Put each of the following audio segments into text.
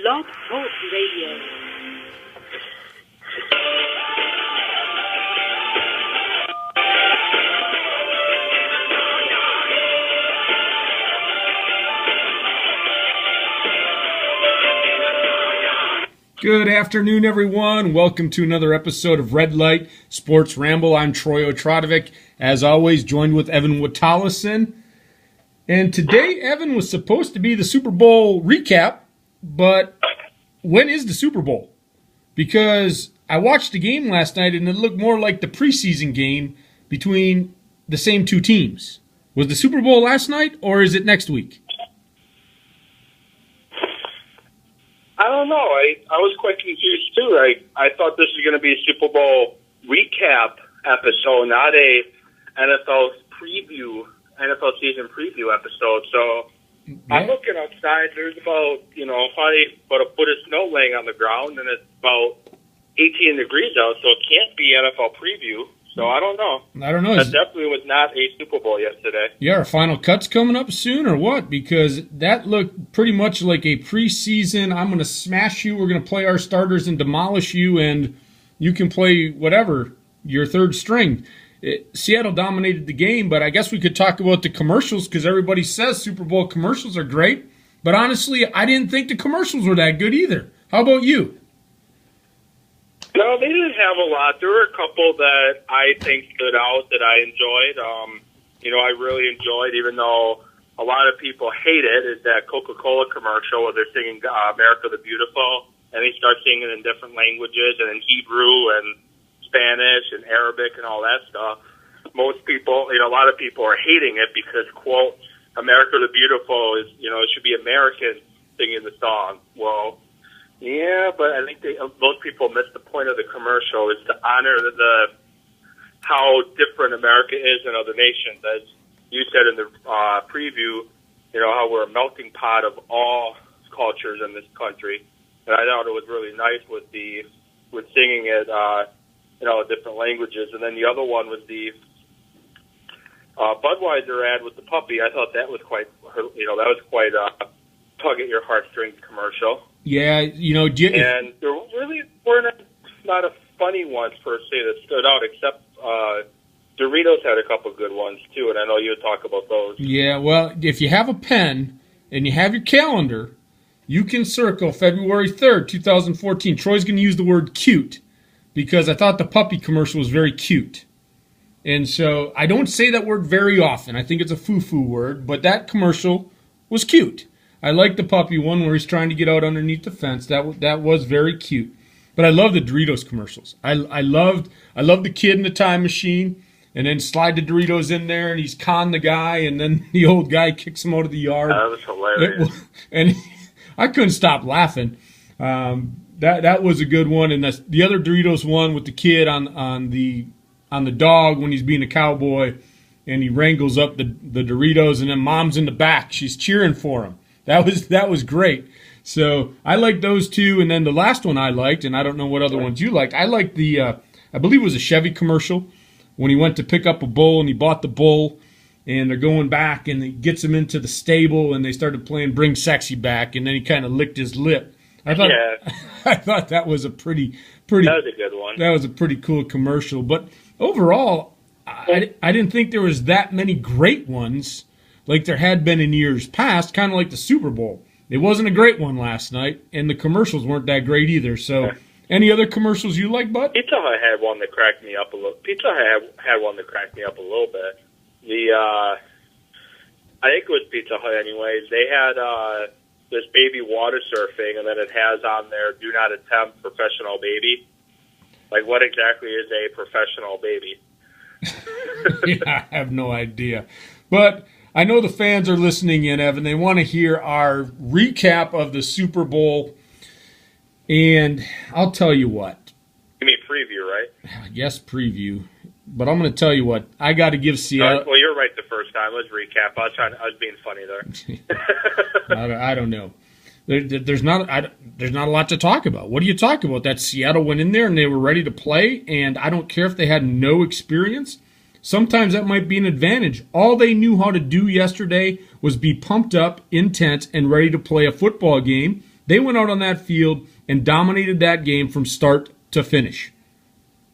Light Sports Radio. Good afternoon, everyone. Welcome to another episode of Light Sports Ramble. I'm Troy Otradovic, as always, joined with Evan Watallison. And today, Evan, was supposed to be the Super Bowl recap, but when is the Super Bowl? Because I watched the game last night, and it looked more like the preseason game between the same two teams. Was the Super Bowl last night, or is it next week? I don't know. I was quite confused, too. I thought this was going to be a Super Bowl recap episode, not a NFL season preview episode. So I'm looking outside. There's about a foot of snow laying on the ground, and it's about 18 degrees out, so it can't be NFL preview. So I don't know. That definitely was not a Super Bowl yesterday. Yeah, our final cut's coming up soon or what? Because that looked pretty much like a preseason, I'm going to smash you, we're going to play our starters and demolish you, and you can play whatever, your third string. Seattle dominated the game, but I guess we could talk about the commercials because everybody says Super Bowl commercials are great. But honestly, I didn't think the commercials were that good either. How about you? No, they didn't have a lot. There were a couple that I think stood out that I enjoyed. I really enjoyed, even though a lot of people hate it, is that Coca-Cola commercial where they're singing America the Beautiful, and they start singing in different languages and in Hebrew and Spanish and Arabic and all that stuff. Most people, a lot of people are hating it because, quote, America the Beautiful is, it should be Americans singing the song. Well, yeah, but I think most people miss the point of the commercial is to honor how different America is in other nations. As you said in the preview, how we're a melting pot of all cultures in this country. And I thought it was really nice with singing it, different languages. And then the other one was the Budweiser ad with the puppy. I thought that was quite tug at your heartstrings commercial. Yeah, and there really weren't a lot of funny ones per se that stood out, except Doritos had a couple good ones too, and I know you would talk about those. Yeah, well, if you have a pen and you have your calendar, you can circle February 3rd, 2014. Troy's going to use the word cute because I thought the puppy commercial was very cute. And so I don't say that word very often. I think it's a foo-foo word, but that commercial was cute. I like the puppy one where he's trying to get out underneath the fence. That was very cute. But I love the Doritos commercials. I loved the kid in the time machine, and then slide the Doritos in there, and he's con the guy, and then the old guy kicks him out of the yard. That was hilarious. And I couldn't stop laughing. That was a good one. And the other Doritos one with the kid on the dog when he's being a cowboy, and he wrangles up the Doritos, and then Mom's in the back. She's cheering for him. That was great. So I liked those two, and then the last one I liked, and I don't know what other ones you liked. I liked the, I believe it was a Chevy commercial when he went to pick up a bull, and he bought the bull, and they're going back, and he gets him into the stable, and they started playing Bring Sexy Back, and then he kind of licked his lip. I thought that was a pretty. That was a good one. That was a pretty cool commercial, but overall, I didn't think there was that many great ones like there had been in years past, kind of like the Super Bowl. It wasn't a great one last night, and the commercials weren't that great either. So, any other commercials you like, Bud? Pizza Hut had one that cracked me up a little. Had one that cracked me up a little bit. I think it was Pizza Hut anyways. They had this baby water surfing, and then it has on there, do not attempt professional baby. Like, what exactly is a professional baby? Yeah, I have no idea. But I know the fans are listening in, Evan. They want to hear our recap of the Super Bowl. And I'll tell you what. You mean preview, right? Yes, preview. But I'm going to tell you what. I got to give Seattle. Well, you're right the first time. Let's recap. I was being funny there. I don't know. There's not a lot to talk about. What do you talk about? That Seattle went in there and they were ready to play, and I don't care if they had no experience. Sometimes that might be an advantage. All they knew how to do yesterday was be pumped up, intent, and ready to play a football game. They went out on that field and dominated that game from start to finish.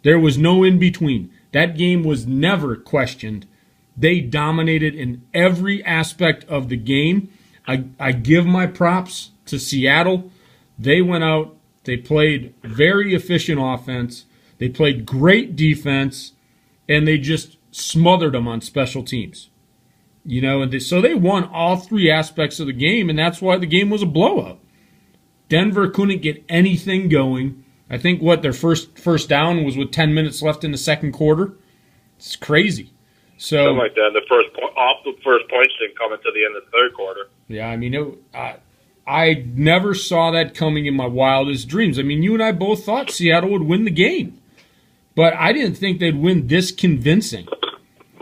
There was no in between. That game was never questioned. They dominated in every aspect of the game. I give my props to Seattle. They went out. They played very efficient offense. They played great defense, and they just smothered them on special teams. So they won all three aspects of the game, and that's why the game was a blowout. Denver couldn't get anything going. I think their first down was with 10 minutes left in the second quarter. It's crazy. Something like that. The first points didn't come until the end of the third quarter. Yeah, I mean, I never saw that coming in my wildest dreams. I mean, you and I both thought Seattle would win the game, but I didn't think they'd win this convincing.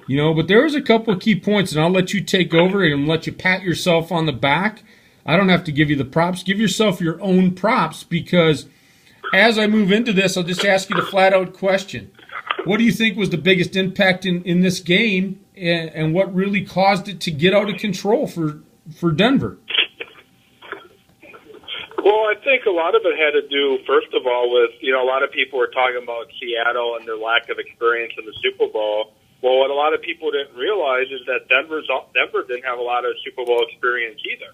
But there was a couple of key points, and I'll let you take over and let you pat yourself on the back. I don't have to give you the props. Give yourself your own props, because as I move into this, I'll just ask you the flat-out question. What do you think was the biggest impact in this game, and what really caused it to get out of control for Denver? Well, I think a lot of it had to do, first of all, with, a lot of people were talking about Seattle and their lack of experience in the Super Bowl. Well, what a lot of people didn't realize is that Denver didn't have a lot of Super Bowl experience either.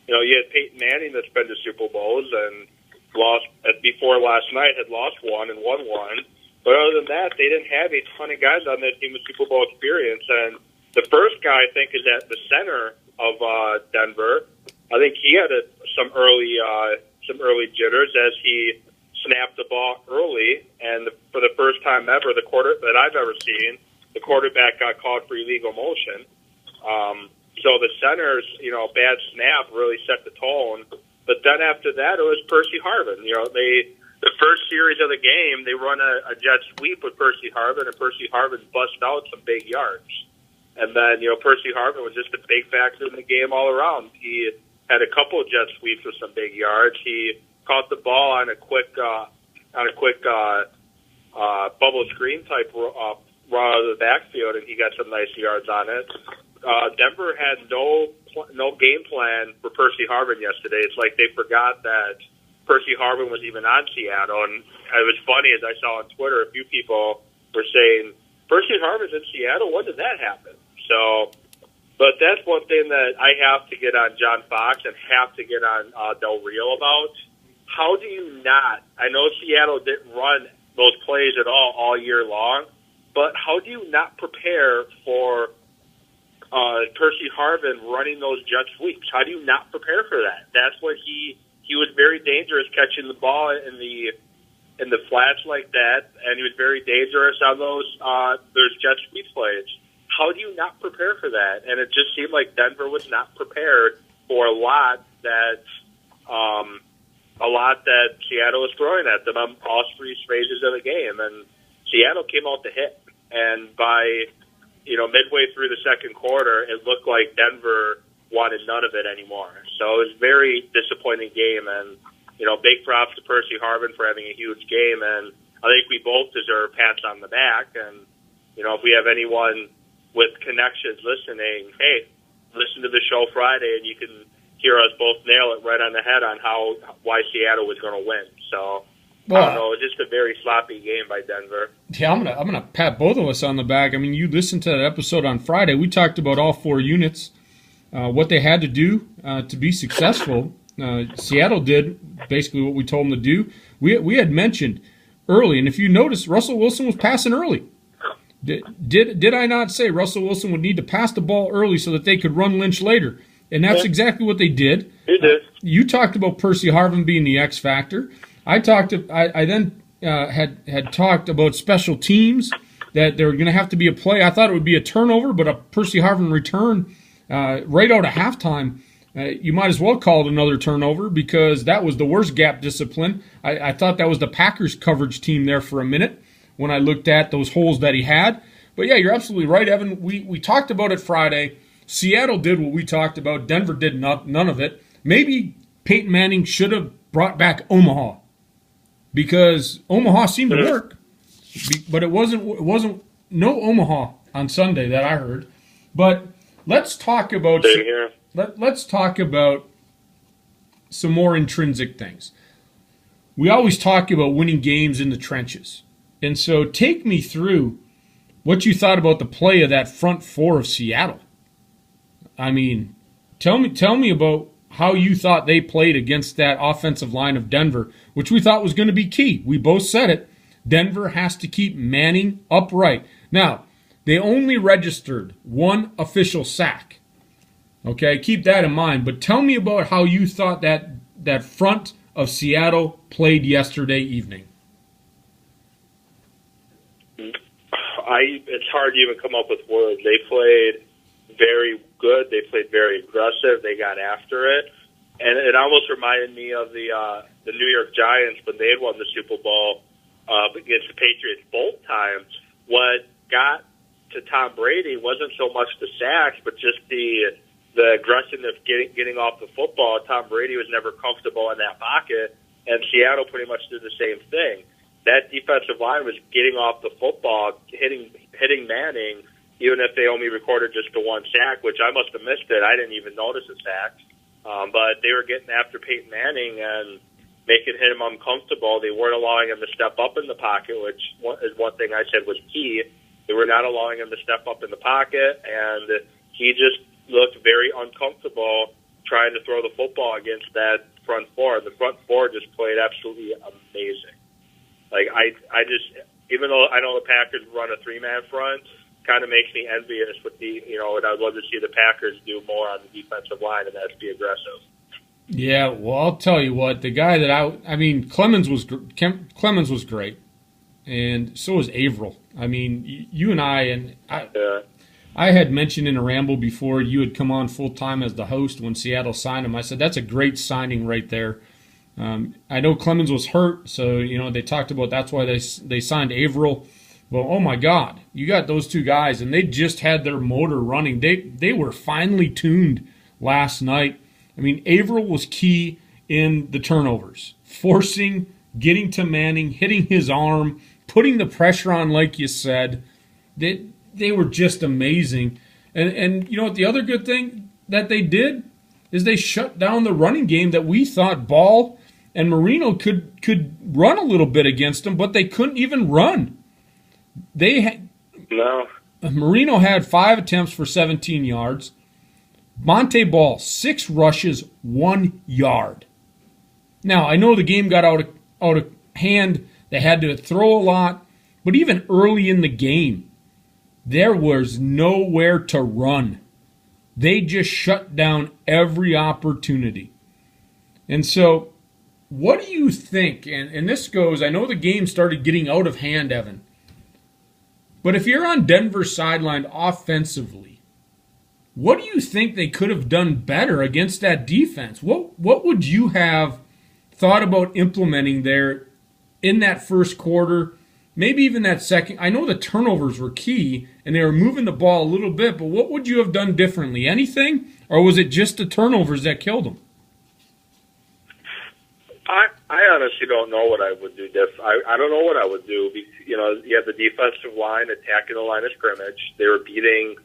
You had Peyton Manning that's been to Super Bowls and lost, before last night, had lost one and won one. But other than that, they didn't have a ton of guys on that team with Super Bowl experience. And the first guy, I think, is at the center of Denver. I think he had some early jitters as he snapped the ball early, and for the first time ever, that I've ever seen, the quarterback got called for illegal motion. So the center's bad snap really set the tone. But then after that, it was Percy Harvin. The first series of the game, they run a jet sweep with Percy Harvin, and Percy Harvin bust out some big yards. And then Percy Harvin was just a big factor in the game all around. He had a couple of jet sweeps with some big yards. He caught the ball on a quick bubble screen type run out of the backfield, and he got some nice yards on it. Denver had no game plan for Percy Harvin yesterday. It's like they forgot that Percy Harvin was even on Seattle, and it was funny as I saw on Twitter, a few people were saying, Percy Harvin's in Seattle? When did that happen? So, but that's one thing that I have to get on John Fox and have to get on Del Rio about. How do you not, I know Seattle didn't run those plays at all year long, but how do you not prepare for Percy Harvin running those jet sweeps? How do you not prepare for that? That's what he was very dangerous catching the ball in the flats like that, and he was very dangerous on those jet sweep plays. How do you not prepare for that? And it just seemed like Denver was not prepared for a lot that Seattle was throwing at them on all three phases of the game, and Seattle came out to hit. And by midway through the second quarter, it looked like Denver wanted none of it anymore. So it was a very disappointing game, and big props to Percy Harvin for having a huge game, and I think we both deserve pats on the back. And if we have anyone with connections listening, hey, listen to the show Friday, and you can hear us both nail it right on the head on why Seattle was going to win. So I don't know, just a very sloppy game by Denver. Yeah, I'm gonna pat both of us on the back. I mean, you listened to that episode on Friday. We talked about all four units, what they had to do to be successful. Seattle did basically what we told them to do. We had mentioned early, and if you notice, Russell Wilson was passing early. Did I not say Russell Wilson would need to pass the ball early so that they could run Lynch later? And that's exactly what they did. He did. You talked about Percy Harvin being the X factor. I then had talked about special teams, that there were going to have to be a play. I thought it would be a turnover, but a Percy Harvin return right out of halftime, you might as well call it another turnover, because that was the worst gap discipline. I thought that was the Packers coverage team there for a minute when I looked at those holes that he had. But yeah, you're absolutely right, Evan. We talked about it Friday. Seattle did what we talked about. Denver did none of it. Maybe Peyton Manning should have brought back Omaha, because Omaha seemed to work, but it wasn't no Omaha on Sunday that I heard. But let's talk about some more intrinsic things. We always talk about winning games in the trenches. And so take me through what you thought about the play of that front four of Seattle. I mean, tell me about how you thought they played against that offensive line of Denver, which we thought was going to be key. We both said it. Denver has to keep Manning upright. Now, they only registered one official sack. Okay, keep that in mind. But tell me about how you thought that front of Seattle played yesterday evening. It's hard to even come up with words. They played very good. They played very aggressive. They got after it, and it almost reminded me of the New York Giants when they had won the Super Bowl against the Patriots both times. What got to Tom Brady wasn't so much the sacks, but just the aggressiveness getting off the football. Tom Brady was never comfortable in that pocket, and Seattle pretty much did the same thing. That defensive line was getting off the football, hitting Manning, even if they only recorded just the one sack, which I must have missed it. I didn't even notice a sack. But they were getting after Peyton Manning and making him uncomfortable. They weren't allowing him to step up in the pocket, which is one thing I said was key. They were not allowing him to step up in the pocket, and he just looked very uncomfortable trying to throw the football against that front four. The front four just played absolutely amazing. Like, I just, even though I know the Packers run a three-man front, kind of makes me envious with and I'd love to see the Packers do more on the defensive line, and that's be aggressive. Yeah, well, I'll tell you what, the guy that Clemens was great, and so was Averill. I mean, you and I had mentioned in a ramble before you had come on full-time as the host when Seattle signed him. I said, that's a great signing right there. I know Clemens was hurt, so, they talked about that's why they signed Averill. Well, oh, my God, you got those two guys, and they just had their motor running. They were finely tuned last night. I mean, Averill was key in the turnovers, forcing, getting to Manning, hitting his arm, putting the pressure on, like you said. They were just amazing. And you know what, the other good thing that they did is they shut down the running game that we thought Ball and Marino could run a little bit against them, but they couldn't even run. Marino had 5 attempts for 17 yards. Monte Ball, 6 rushes, 1 yard. Now, I know the game got out of hand. They had to throw a lot. But even early in the game, there was nowhere to run. They just shut down every opportunity. And so, what do you think? And this goes, I know the game started getting out of hand, Evan. But if you're on Denver's sideline offensively, what do you think they could have done better against that defense? What would you have thought about implementing there in that first quarter, maybe even that second? I know the turnovers were key, and they were moving the ball a little bit, but what would you have done differently? Anything? Or was it just the turnovers that killed them? I honestly don't know what I would do different. I don't know what I would do. You have the defensive line attacking the line of scrimmage. They were beating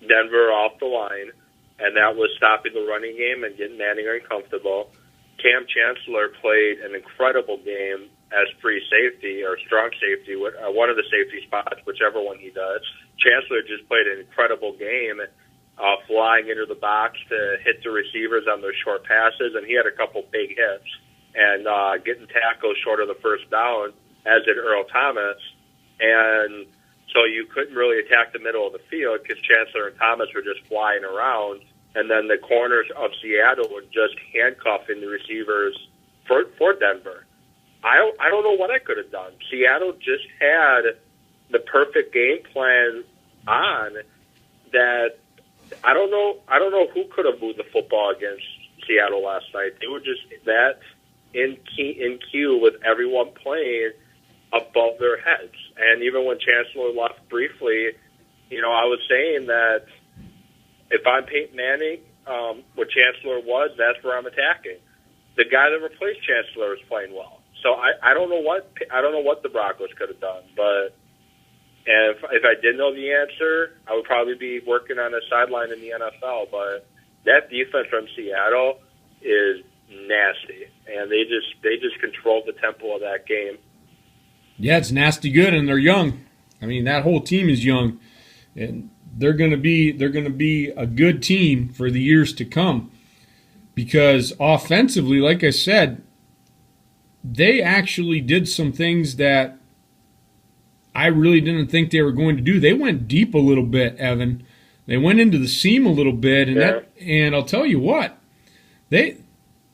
Denver off the line, and that was stopping the running game and getting Manning uncomfortable. Cam Chancellor played an incredible game as free safety or strong safety, one of the safety spots, whichever one he does. Chancellor just played an incredible game, flying into the box to hit the receivers on those short passes, and he had a couple big hits. And getting tackles short of the first down, as did Earl Thomas. And so you couldn't really attack the middle of the field because Chancellor and Thomas were just flying around. And then the corners of Seattle were just handcuffing the receivers for Denver. I don't know what I could have done. Seattle just had the perfect game plan on that. I don't know who could have moved the football against Seattle last night. They were just that in queue with everyone playing above their heads. And even when Chancellor left briefly, I was saying that if I'm Peyton Manning, what Chancellor was, that's where I'm attacking. The guy that replaced Chancellor is playing well. So I don't know what the Broncos could have done, but if I did know the answer, I would probably be working on a sideline in the NFL. But that defense from Seattle is nasty, and they just controlled the tempo of that game. Yeah, it's nasty good, and they're young. I mean, that whole team is young, and they're going to be a good team for the years to come. Because offensively, like I said, they actually did some things that I really didn't think they were going to do. They went deep a little bit, Evan. They went into the seam a little bit, and I'll tell you what,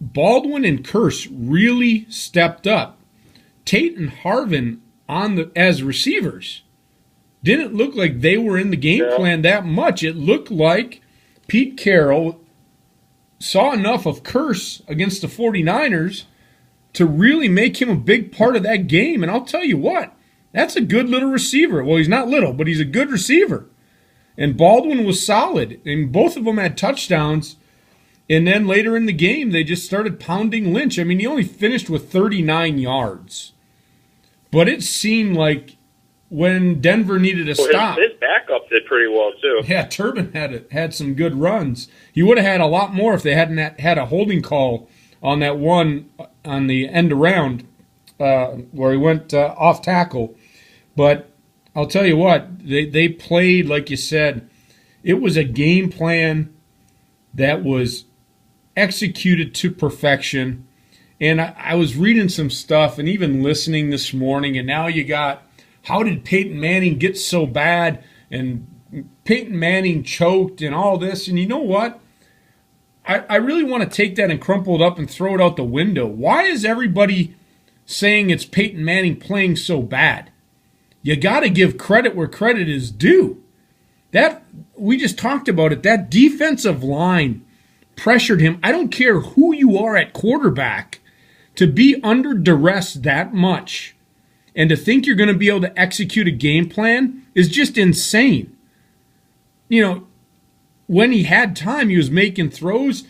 Baldwin and Curse really stepped up. Tate and Harvin as receivers didn't look like they were in the game plan that much. It looked like Pete Carroll saw enough of Curse against the 49ers to really make him a big part of that game. And I'll tell you what, that's a good little receiver. Well, he's not little, but he's a good receiver. And Baldwin was solid. And both of them had touchdowns. And then later in the game, they just started pounding Lynch. I mean, he only finished with 39 yards. But it seemed like when Denver needed a stop. His backup did pretty well, too. Yeah, Turbin had some good runs. He would have had a lot more if they hadn't had a holding call on that one on the end around where he went off tackle. But I'll tell you what, they played, like you said, it was a game plan that was executed to perfection. And I was reading some stuff and even listening this morning, and now you got, how did Peyton Manning get so bad? And Peyton Manning choked and all this. And you know what? I really want to take that and crumple it up and throw it out the window. Why is everybody saying it's Peyton Manning playing so bad? You got to give credit where credit is due. That we just talked about it. That defensive line pressured him. I don't care who you are at quarterback, to be under duress that much and to think you're going to be able to execute a game plan is just insane. You know, when he had time, he was making throws.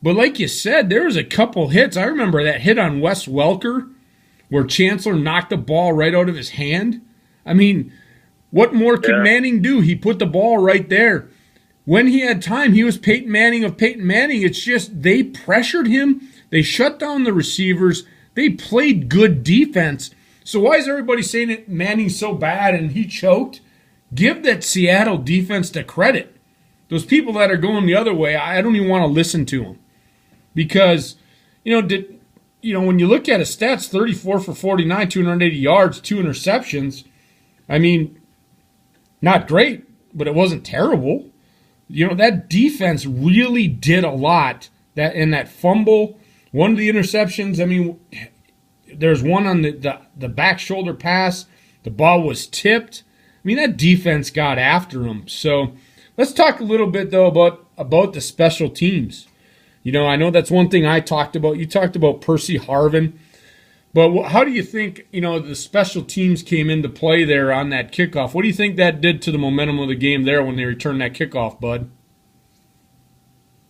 But like you said, there was a couple hits. I remember that hit on Wes Welker where Chancellor knocked the ball right out of his hand. I mean, what more could Manning do? He put the ball right there. When he had time, he was Peyton Manning of Peyton Manning. It's just they pressured him. They shut down the receivers. They played good defense. So why is everybody saying that Manning's so bad and he choked? Give that Seattle defense the credit. Those people that are going the other way, I don't even want to listen to them. Because, when you look at his stats, 34 for 49, 280 yards, 2 interceptions, I mean, not great, but it wasn't terrible. That defense really did a lot. That in that fumble, one of the interceptions, I mean, there's one on the back shoulder pass. The ball was tipped. I mean, that defense got after him. So let's talk a little bit, though, about the special teams. I know that's one thing I talked about. You talked about Percy Harvin. But how do you think, the special teams came into play there on that kickoff? What do you think that did to the momentum of the game there when they returned that kickoff, Bud?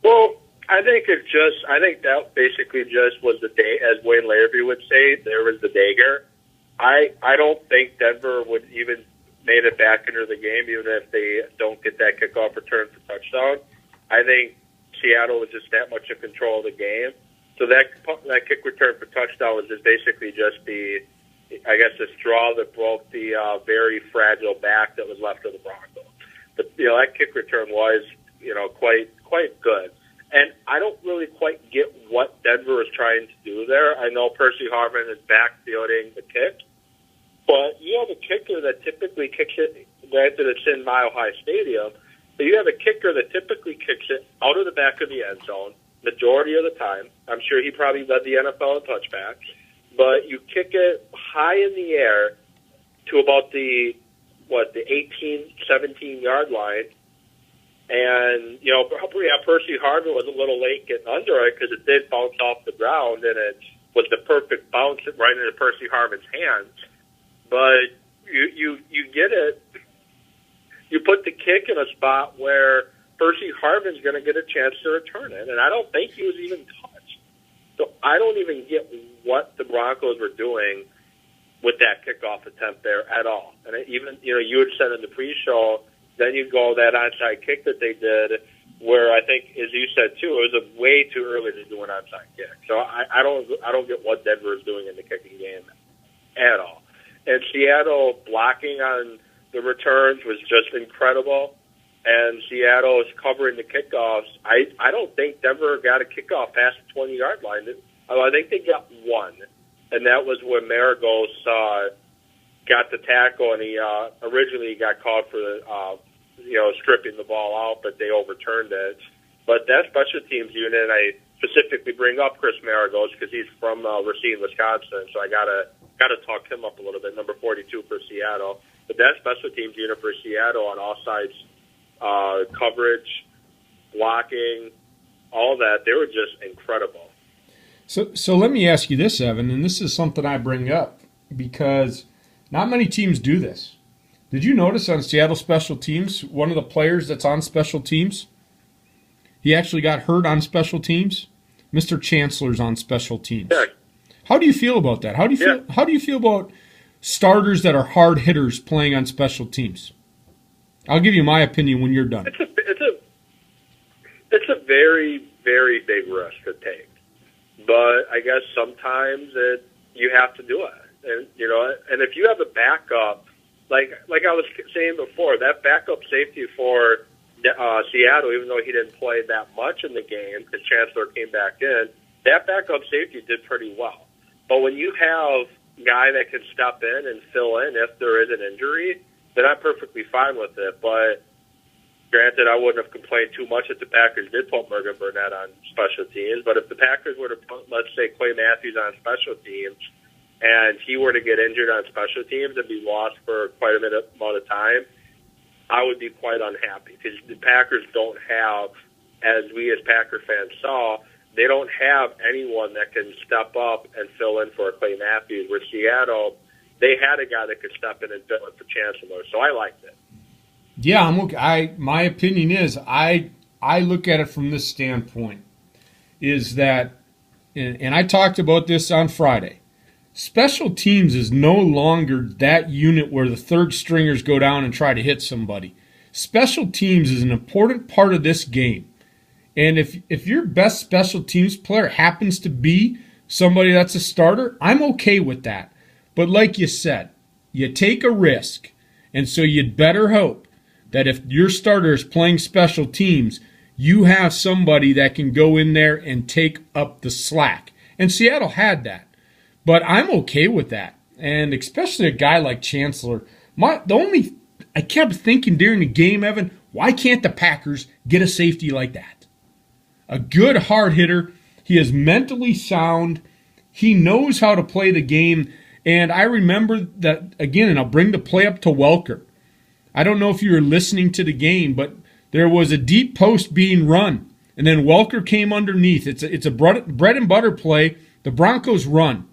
Well, I think that basically just was the day, as Wayne Larrabee would say, there was the dagger. I don't think Denver would even made it back into the game, even if they don't get that kickoff return for touchdown. I think Seattle was just that much in control of the game. So that kick return for touchdown was just basically just the straw that broke the very fragile back that was left of the Broncos. But that kick return was quite good. And I don't really quite get what Denver is trying to do there. I know Percy Harvin is backfielding the kick, but you have a kicker that typically kicks it. Granted, it's in Mile High Stadium, but you have a kicker that typically kicks it out of the back of the end zone majority of the time. I'm sure he probably led the NFL in touchbacks, but you kick it high in the air to about the 18, 17-yard line. And, Percy Harvin was a little late getting under it because it did bounce off the ground, and it was the perfect bounce right into Percy Harvin's hands. But you get it. You put the kick in a spot where Percy Harvin's going to get a chance to return it, and I don't think he was even touched. So I don't even get what the Broncos were doing with that kickoff attempt there at all. And even, you had said in the pre-show, then you go that onside kick that they did. where I think, as you said too, it was a way too early to do an onside kick. So I don't get what Denver is doing in the kicking game at all. And Seattle blocking on the returns was just incredible. And Seattle is covering the kickoffs. I don't think Denver got a kickoff past the 20-yard line. I think they got one, and that was when Maragos got the tackle, and he originally got called for stripping the ball out, but they overturned it. But that special teams unit, I specifically bring up Chris Maragos because he's from Racine, Wisconsin, so I gotta talk him up a little bit. Number 42 for Seattle, but that special teams unit for Seattle on all sides, coverage, blocking, all that, they were just incredible. So let me ask you this, Evan, and this is something I bring up because not many teams do this. Did you notice on Seattle special teams, one of the players that's on special teams, he actually got hurt on special teams? Mr. Chancellor's on special teams. Yeah. How do you feel about that? How do you feel about starters that are hard hitters playing on special teams? I'll give you my opinion when you're done. It's a very, very big risk to take. But I guess sometimes you have to do it. And if you have a backup, like I was saying before, that backup safety for Seattle, even though he didn't play that much in the game because Chancellor came back in, that backup safety did pretty well. But when you have a guy that can step in and fill in if there is an injury, then I'm perfectly fine with it. But granted, I wouldn't have complained too much if the Packers did put Morgan Burnett on special teams. But if the Packers were to put, let's say, Clay Matthews on special teams, and he were to get injured on special teams and be lost for quite a amount of time, I would be quite unhappy because the Packers don't have, as we as Packer fans saw, they don't have anyone that can step up and fill in for Clay Matthews. Where Seattle, they had a guy that could step in and fill in for Chancellor, so I liked it. Yeah, my opinion is I look at it from this standpoint, is that, and I talked about this on Friday, special teams is no longer that unit where the third stringers go down and try to hit somebody. Special teams is an important part of this game. And if your best special teams player happens to be somebody that's a starter, I'm okay with that. But like you said, you take a risk. And so you'd better hope that if your starter is playing special teams, you have somebody that can go in there and take up the slack. And Seattle had that. But I'm okay with that. And especially a guy like Chancellor. I kept thinking during the game, Evan, why can't the Packers get a safety like that? A good hard hitter. He is mentally sound. He knows how to play the game. And I remember that, again, and I'll bring the play up to Welker. I don't know if you were listening to the game, but there was a deep post being run. And then Welker came underneath. It's a bread and butter play. The Broncos run.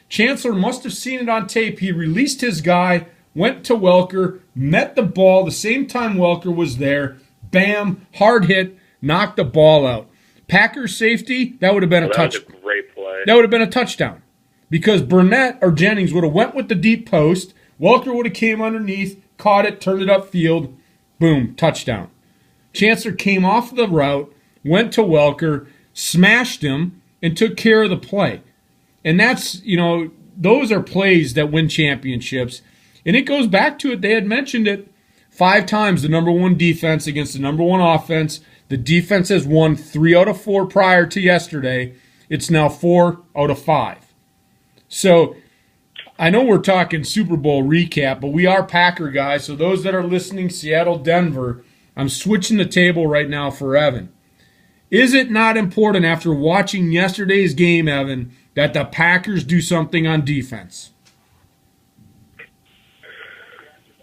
Chancellor must have seen it on tape. He released his guy, went to Welker, met the ball the same time Welker was there. Bam, hard hit, knocked the ball out. Packers safety, that would have been a touchdown. That was a great play. That would have been a touchdown. Because Burnett or Jennings would have went with the deep post. Welker would have came underneath, caught it, turned it upfield. Boom, touchdown. Chancellor came off the route, went to Welker, smashed him, and took care of the play. And that's, those are plays that win championships. And it goes back to it. They had mentioned it 5 times, the number one defense against the number one offense. The defense has won 3 out of 4 prior to yesterday. It's now 4 out of 5. So I know we're talking Super Bowl recap, but we are Packer guys. So those that are listening, Seattle, Denver, I'm switching the table right now for Evan. Is it not important after watching yesterday's game, Evan, that the Packers do something on defense?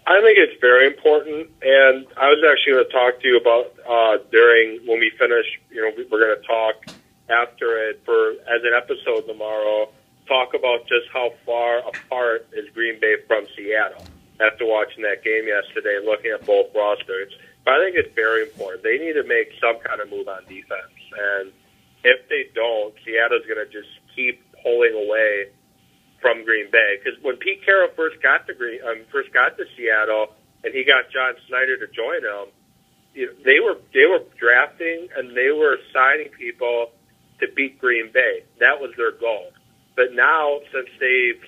I think it's very important, and I was actually going to talk to you about during when we finish. We're going to talk after it as an episode tomorrow. Talk about just how far apart is Green Bay from Seattle after watching that game yesterday and looking at both rosters. But I think it's very important. They need to make some kind of move on defense, and if they don't, Seattle's going to just keep pulling away from Green Bay. Because when Pete Carroll first got to Seattle and he got John Snyder to join him, they were drafting and they were signing people to beat Green Bay. That was their goal. But now, since they've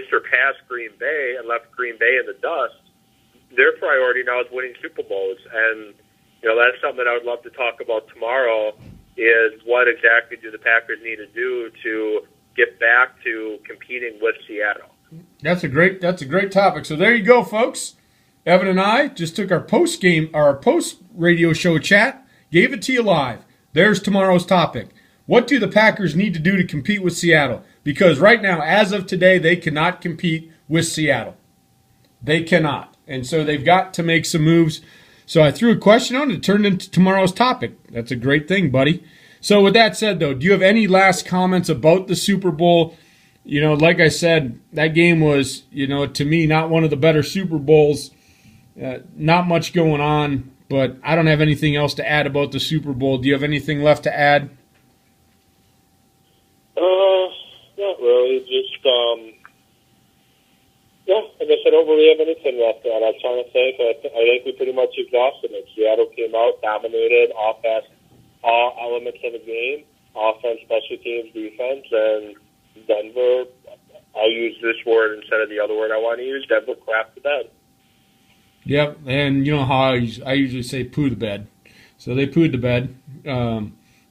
surpassed Green Bay and left Green Bay in the dust, their priority now is winning Super Bowls. And that's something I would love to talk about tomorrow. Is what exactly do the Packers need to do to get back to competing with Seattle? That's a great topic. So there you go, folks. Evan and I just took our post radio show chat, gave it to you live. There's tomorrow's topic. What do the Packers need to do to compete with Seattle? Because right now, as of today, they cannot compete with Seattle. They cannot. And so they've got to make some moves. So I threw a question on it, it turned into tomorrow's topic. That's a great thing, buddy. So with that said, though, do you have any last comments about the Super Bowl? Like I said, that game was, to me, not one of the better Super Bowls. Not much going on, but I don't have anything else to add about the Super Bowl. Do you have anything left to add? Not really. Just, I guess I don't really have anything left to add. I'm trying to think. I think we pretty much exhausted it. Seattle came out, dominated, offense, all elements of the game, offense, special teams, defense, and Denver, I'll use this word instead of the other word I want to use, Denver crapped the bed. Yep, and you know how I usually say poo the bed. So they pooed the bed,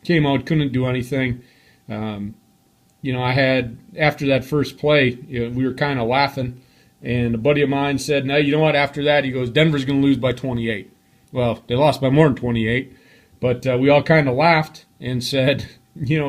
came out, couldn't do anything. I had, after that first play, we were kind of laughing, and a buddy of mine said, no, you know what, after that, he goes, Denver's going to lose by 28. Well, they lost by more than 28, but we all kind of laughed and said,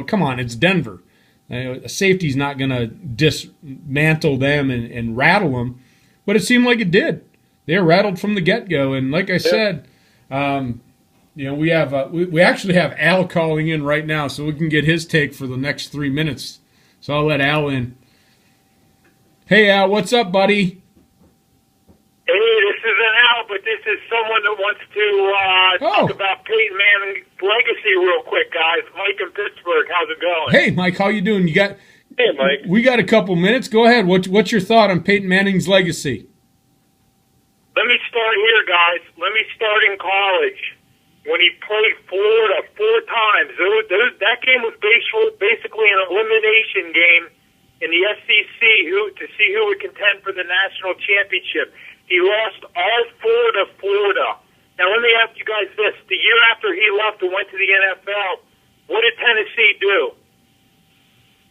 come on, it's Denver. A safety's not going to dismantle them and rattle them, but it seemed like it did. They were rattled from the get-go, and like I said, we have we actually have Al calling in right now, so we can get his take for the next 3 minutes. So I'll let Al in. Hey, Al, what's up, buddy? Hey, this isn't Al, but this is someone that wants to talk about Peyton Manning's legacy real quick, guys. Mike in Pittsburgh, how's it going? Hey, Mike, how you doing? Hey, Mike. We got a couple minutes. Go ahead. What's your thought on Peyton Manning's legacy? Let me start here, guys. Let me start in college. When he played Florida 4 times, that game was basically an elimination game in the SEC to see who would contend for the national championship. He lost all 4 to Florida. Now, let me ask you guys this. The year after he left and went to the NFL, what did Tennessee do?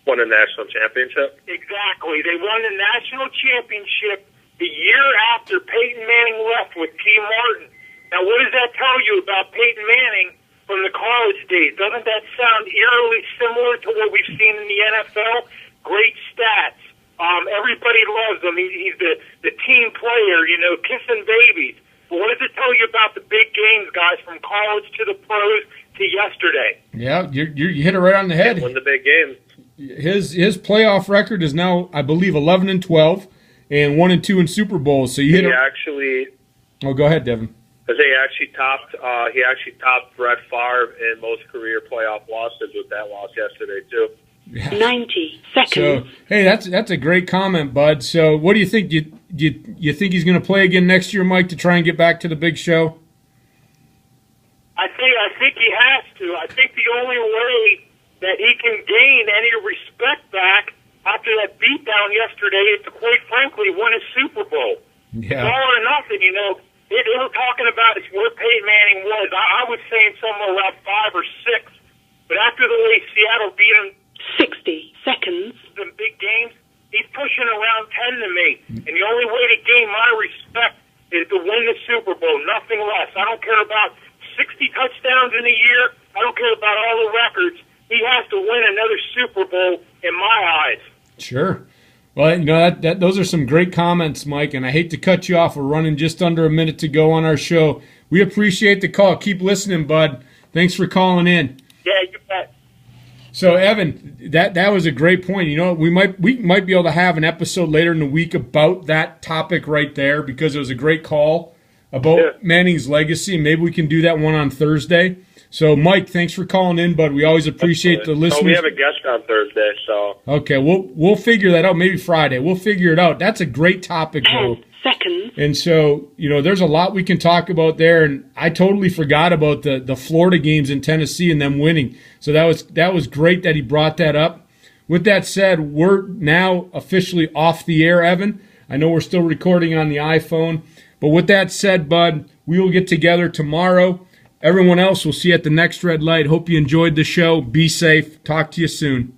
Won a national championship. Exactly. They won the national championship the year after Peyton Manning left with T. Martin. Now, what does that tell you about Peyton Manning from the college days? Doesn't that sound eerily similar to what we've seen in the NFL? Great stats. Everybody loves him. He's the team player, kissing babies. But what does it tell you about the big games, guys, from college to the pros to yesterday? Yeah, you hit it right on the head. Win the big games. His playoff record is now, I believe, 11-12 and 1-2 in Super Bowls. So you hit it. Actually. Oh, go ahead, Devin. Because he actually topped Brett Favre in most career playoff losses with that loss yesterday too. Yeah. 90 seconds. So hey, that's a great comment, bud. So what do you think? You think he's going to play again next year, Mike, to try and get back to the big show? I think he has to. I think the only way that he can gain any respect back after that beatdown yesterday is to, quite frankly, win a Super Bowl. Yeah. It's all or nothing, They were talking about where Peyton Manning was. I was saying somewhere around 5 or 6. But after the way Seattle beat him 60 seconds. in big games, he's pushing around 10 to me. And the only way to gain my respect is to win the Super Bowl, nothing less. I don't care about 60 touchdowns in a year. I don't care about all the records. He has to win another Super Bowl in my eyes. Sure. Well, those are some great comments, Mike, and I hate to cut you off. We're running just under a minute to go on our show. We appreciate the call. Keep listening, bud. Thanks for calling in. Yeah, you bet. So, Evan, that was a great point. We might be able to have an episode later in the week about that topic right there because it was a great call about Manning's legacy. Maybe we can do that one on Thursday. So, Mike, thanks for calling in, bud. We always appreciate the listeners. Oh, we have a guest on Thursday, so. Okay, we'll figure that out. Maybe Friday. We'll figure it out. That's a great topic, though. 10 seconds. And so, there's a lot we can talk about there. And I totally forgot about the Florida games in Tennessee and them winning. So that was great that he brought that up. With that said, we're now officially off the air, Evan. I know we're still recording on the iPhone. But with that said, Bud, we will get together tomorrow. Everyone else, we'll see you at the next red light. Hope you enjoyed the show. Be safe. Talk to you soon.